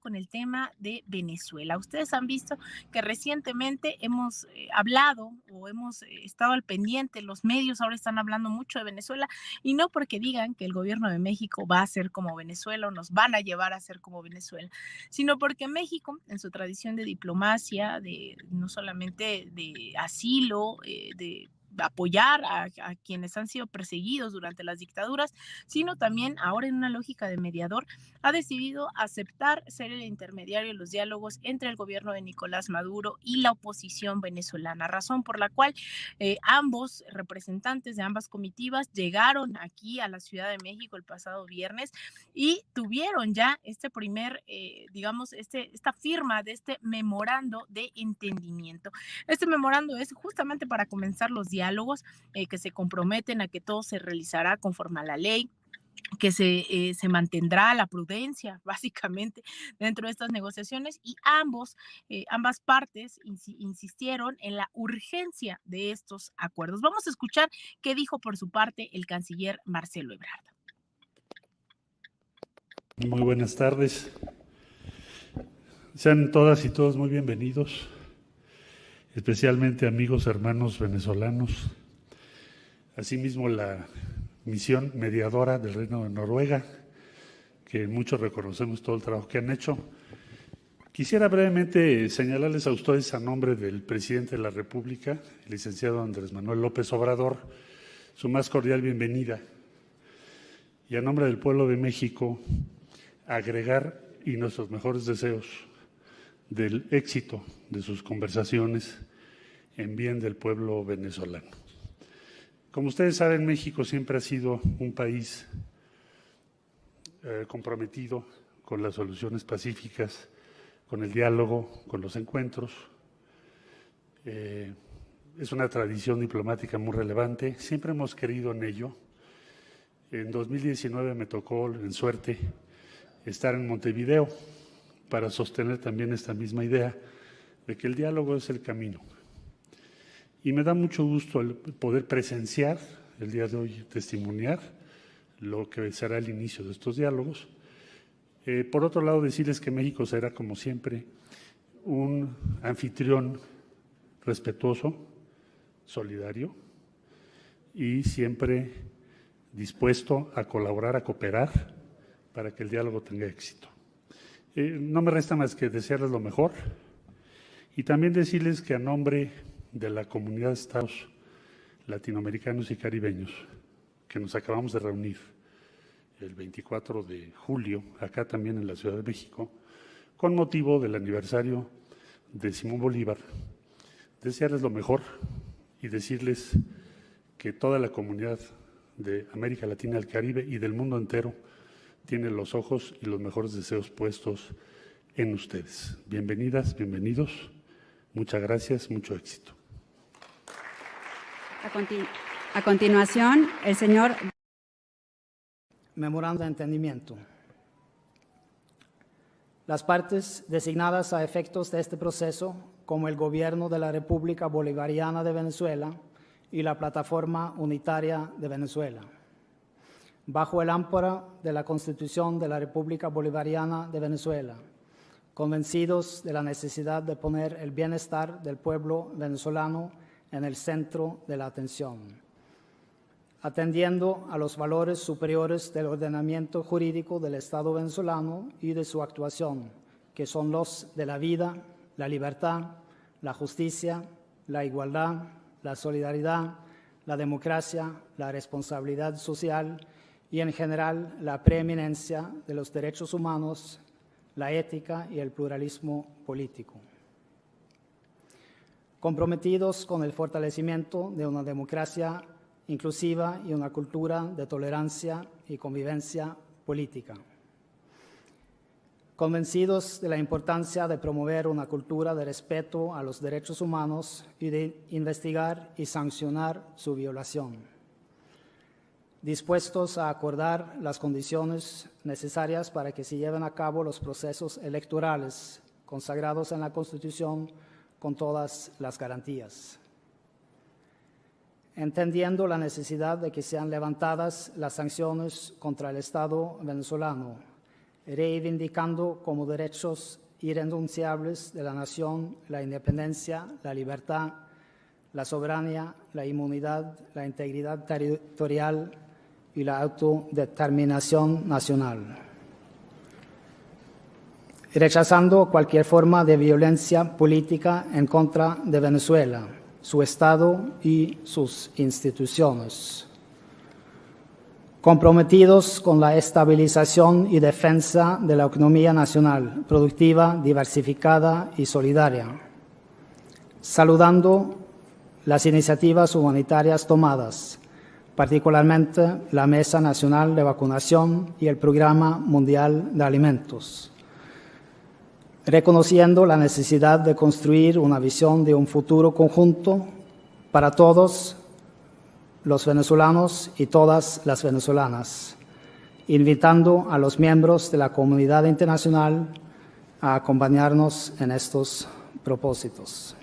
con el tema de Venezuela. Ustedes han visto que recientemente hemos hablado o hemos estado al pendiente, los medios ahora están hablando mucho de Venezuela y no porque digan que el gobierno de México va a ser como Venezuela o nos van a llevar a ser como Venezuela, sino porque México, en su tradición de diplomacia, de no solamente de asilo, de apoyar a quienes han sido perseguidos durante las dictaduras, sino también ahora en una lógica de mediador, ha decidido aceptar ser el intermediario en los diálogos entre el gobierno de Nicolás Maduro y la oposición venezolana, razón por la cual ambos representantes de ambas comitivas llegaron aquí a la Ciudad de México el pasado viernes y tuvieron ya este primer, digamos, esta firma de este memorando de entendimiento. Este memorando es justamente para comenzar los diálogos que se comprometen a que todo se realizará conforme a la ley, que se mantendrá la prudencia, básicamente, dentro de estas negociaciones y ambas partes insistieron en la urgencia de estos acuerdos. Vamos a escuchar qué dijo por su parte el canciller Marcelo Ebrard. Muy buenas tardes. Sean todas y todos muy bienvenidos, especialmente amigos, hermanos venezolanos. Asimismo, la misión mediadora del Reino de Noruega, que muchos reconocemos todo el trabajo que han hecho. Quisiera brevemente señalarles a ustedes, a nombre del presidente de la República, el licenciado Andrés Manuel López Obrador, su más cordial bienvenida. Y a nombre del pueblo de México, agregar y nuestros mejores deseos del éxito de sus conversaciones en bien del pueblo venezolano. Como ustedes saben, México siempre ha sido un país comprometido con las soluciones pacíficas, con el diálogo, con los encuentros. Es una tradición diplomática muy relevante, siempre hemos creído en ello. En 2019 me tocó, en suerte, estar en Montevideo para sostener también esta misma idea de que el diálogo es el camino. Y me da mucho gusto el poder presenciar el día de hoy, testimoniar lo que será el inicio de estos diálogos. Por otro lado, decirles que México será, como siempre, un anfitrión respetuoso, solidario y siempre dispuesto a colaborar, a cooperar para que el diálogo tenga éxito. No me resta más que desearles lo mejor y también decirles que a nombre de la comunidad de estados latinoamericanos y caribeños que nos acabamos de reunir el 24 de julio, acá también en la Ciudad de México, con motivo del aniversario de Simón Bolívar, desearles lo mejor y decirles que toda la comunidad de América Latina, el Caribe y del mundo entero tiene los ojos y los mejores deseos puestos en ustedes. Bienvenidas, bienvenidos. Muchas gracias, mucho éxito. A continuación, el señor. Memorando de entendimiento. Las partes designadas a efectos de este proceso, como el Gobierno de la República Bolivariana de Venezuela y la Plataforma Unitaria de Venezuela, bajo el amparo de la Constitución de la República Bolivariana de Venezuela, convencidos de la necesidad de poner el bienestar del pueblo venezolano en el centro de la atención, atendiendo a los valores superiores del ordenamiento jurídico del Estado venezolano y de su actuación, que son los de la vida, la libertad, la justicia, la igualdad, la solidaridad, la democracia, la responsabilidad social y, en general, la preeminencia de los derechos humanos, la ética y el pluralismo político. Comprometidos con el fortalecimiento de una democracia inclusiva y una cultura de tolerancia y convivencia política. Convencidos de la importancia de promover una cultura de respeto a los derechos humanos y de investigar y sancionar su violación. Dispuestos a acordar las condiciones necesarias para que se lleven a cabo los procesos electorales consagrados en la Constitución con todas las garantías. Entendiendo la necesidad de que sean levantadas las sanciones contra el Estado venezolano, reivindicando como derechos irrenunciables de la nación la independencia, la libertad, la soberanía, la inmunidad, la integridad territorial y la autodeterminación nacional. Rechazando cualquier forma de violencia política en contra de Venezuela, su Estado y sus instituciones. Comprometidos con la estabilización y defensa de la economía nacional, productiva, diversificada y solidaria. Saludando las iniciativas humanitarias tomadas, particularmente la Mesa Nacional de Vacunación y el Programa Mundial de Alimentos, reconociendo la necesidad de construir una visión de un futuro conjunto para todos los venezolanos y todas las venezolanas, invitando a los miembros de la comunidad internacional a acompañarnos en estos propósitos.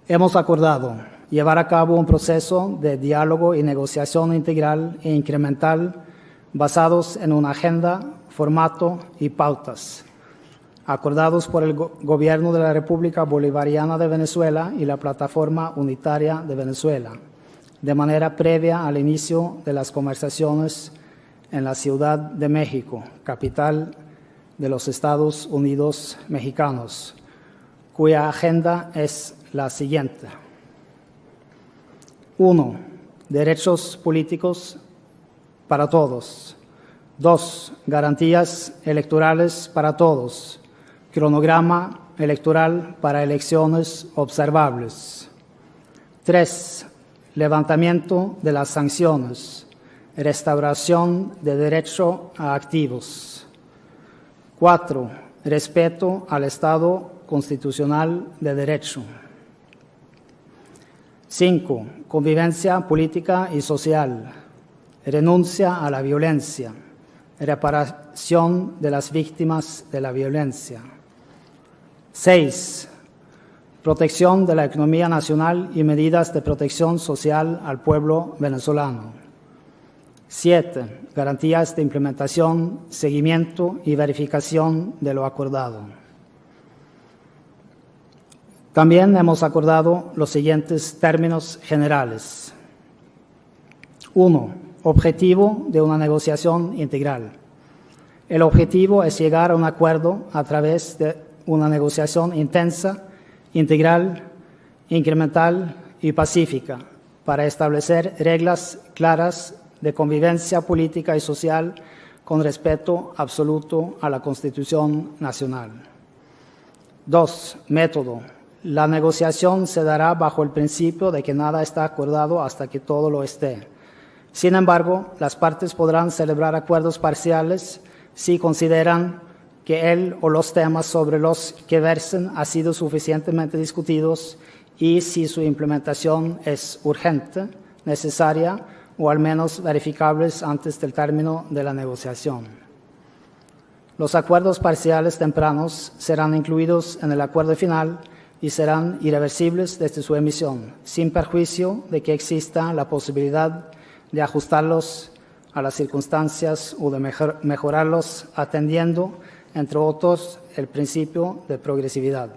Hemos acordado llevar a cabo un proceso de diálogo y negociación integral e incremental basados en una agenda, formato y pautas, acordados por el Gobierno de la República Bolivariana de Venezuela y la Plataforma Unitaria de Venezuela, de manera previa al inicio de las conversaciones en la Ciudad de México, capital de los Estados Unidos mexicanos, cuya agenda es la siguiente. 1. Derechos políticos para todos. 2. Garantías electorales para todos. Cronograma electoral para elecciones observables. 3. Levantamiento de las sanciones. Restauración de derecho a activos. 4. Respeto al Estado constitucional de derecho. 5. Convivencia política y social. Renuncia a la violencia. Reparación de las víctimas de la violencia. 6. Protección de la economía nacional y medidas de protección social al pueblo venezolano. 7. Garantías de implementación, seguimiento y verificación de lo acordado. También hemos acordado los siguientes términos generales. 1. Objetivo de una negociación integral. El objetivo es llegar a un acuerdo a través de una negociación intensa, integral, incremental y pacífica para establecer reglas claras de convivencia política y social con respeto absoluto a la Constitución Nacional. 2. Método. La negociación se dará bajo el principio de que nada está acordado hasta que todo lo esté. Sin embargo, las partes podrán celebrar acuerdos parciales si consideran que el o los temas sobre los que versen han sido suficientemente discutidos y si su implementación es urgente, necesaria o al menos verificables antes del término de la negociación. Los acuerdos parciales tempranos serán incluidos en el acuerdo final y serán irreversibles desde su emisión, sin perjuicio de que exista la posibilidad de ajustarlos a las circunstancias o de mejorarlos atendiendo, entre otros, el principio de progresividad.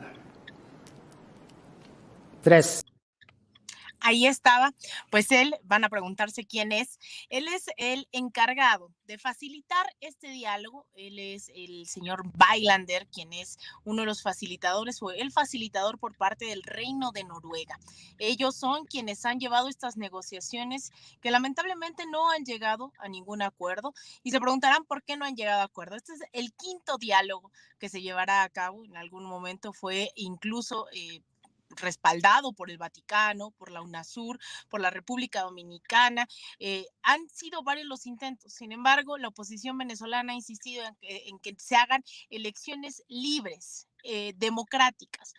3. Ahí estaba, pues van a preguntarse quién es. Él es el encargado de facilitar este diálogo. Él es el señor Bailander, quien es uno de los facilitadores o el facilitador por parte del Reino de Noruega. Ellos son quienes han llevado estas negociaciones que lamentablemente no han llegado a ningún acuerdo y se preguntarán por qué no han llegado a acuerdo. Este es el quinto diálogo que se llevará a cabo. En algún momento fue incluso respaldado por el Vaticano, por la UNASUR, por la República Dominicana. Han sido varios los intentos. Sin embargo, la oposición venezolana ha insistido en que se hagan elecciones libres, democráticas.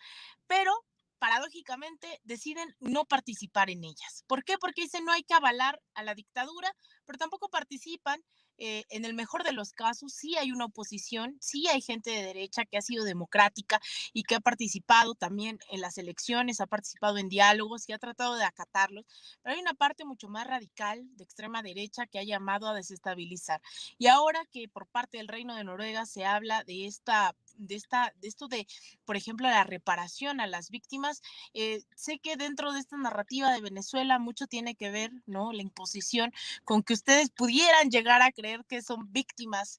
Pero paradójicamente deciden no participar en ellas. ¿Por qué? Porque dicen no hay que avalar a la dictadura, pero tampoco participan. En el mejor de los casos, sí hay una oposición, sí hay gente de derecha que ha sido democrática y que ha participado también en las elecciones, ha participado en diálogos y ha tratado de acatarlos, pero hay una parte mucho más radical de extrema derecha que ha llamado a desestabilizar. Y ahora que por parte del Reino de Noruega se habla de esto de, por ejemplo, la reparación a las víctimas, sé que dentro de esta narrativa de Venezuela mucho tiene que ver, ¿no? La imposición con que ustedes pudieran llegar a creer que son víctimas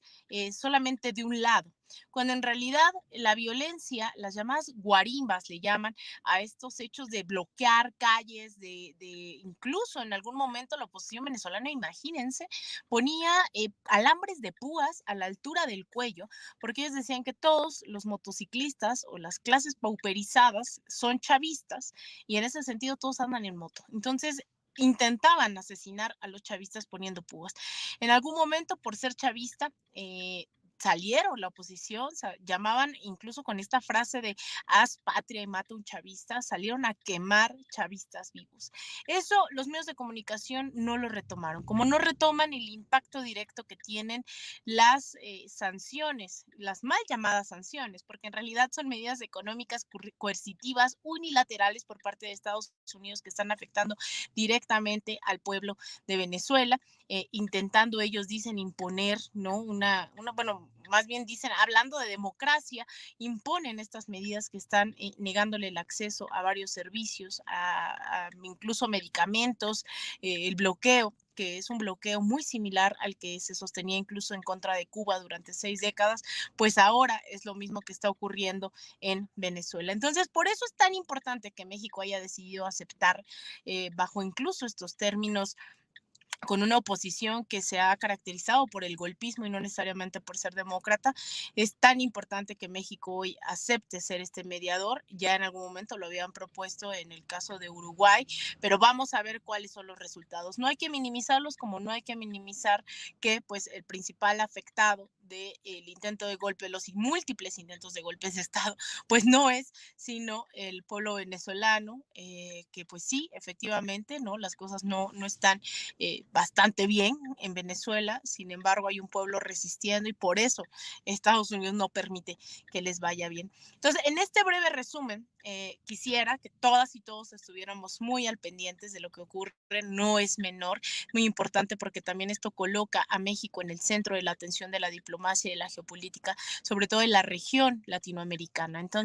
solamente de un lado, cuando en realidad la violencia, las llamadas guarimbas le llaman a estos hechos de bloquear calles, incluso en algún momento la oposición venezolana, imagínense, ponía alambres de púas a la altura del cuello, porque ellos decían que todos los motociclistas o las clases pauperizadas son chavistas y en ese sentido todos andan en moto. Entonces, intentaban asesinar a los chavistas poniendo púas. En algún momento, por ser chavista, salieron la oposición, llamaban incluso con esta frase de haz patria y mata un chavista, salieron a quemar chavistas vivos. Eso los medios de comunicación no lo retomaron, como no retoman el impacto directo que tienen las sanciones, las mal llamadas sanciones, porque en realidad son medidas económicas coercitivas unilaterales por parte de Estados Unidos que están afectando directamente al pueblo de Venezuela, intentando ellos dicen imponer, ¿no? Bueno, más bien dicen, hablando de democracia, imponen estas medidas que están negándole el acceso a varios servicios, a incluso medicamentos, el bloqueo, que es un bloqueo muy similar al que se sostenía incluso en contra de Cuba durante 6 décadas, pues ahora es lo mismo que está ocurriendo en Venezuela. Entonces, por eso es tan importante que México haya decidido aceptar bajo incluso estos términos con una oposición que se ha caracterizado por el golpismo y no necesariamente por ser demócrata, es tan importante que México hoy acepte ser este mediador. Ya en algún momento lo habían propuesto en el caso de Uruguay, pero vamos a ver cuáles son los resultados. No hay que minimizarlos, como no hay que minimizar que pues el principal afectado del intento de golpe, los múltiples intentos de golpes de Estado, pues no es sino el pueblo venezolano, que pues sí, efectivamente, ¿no? Las cosas no están bastante bien en Venezuela, sin embargo hay un pueblo resistiendo y por eso Estados Unidos no permite que les vaya bien. Entonces, en este breve resumen, quisiera que todas y todos estuviéramos muy al pendientes de lo que ocurre, no es menor, muy importante porque también esto coloca a México en el centro de la atención de la diplomacia y de la geopolítica, sobre todo en la región latinoamericana. Entonces,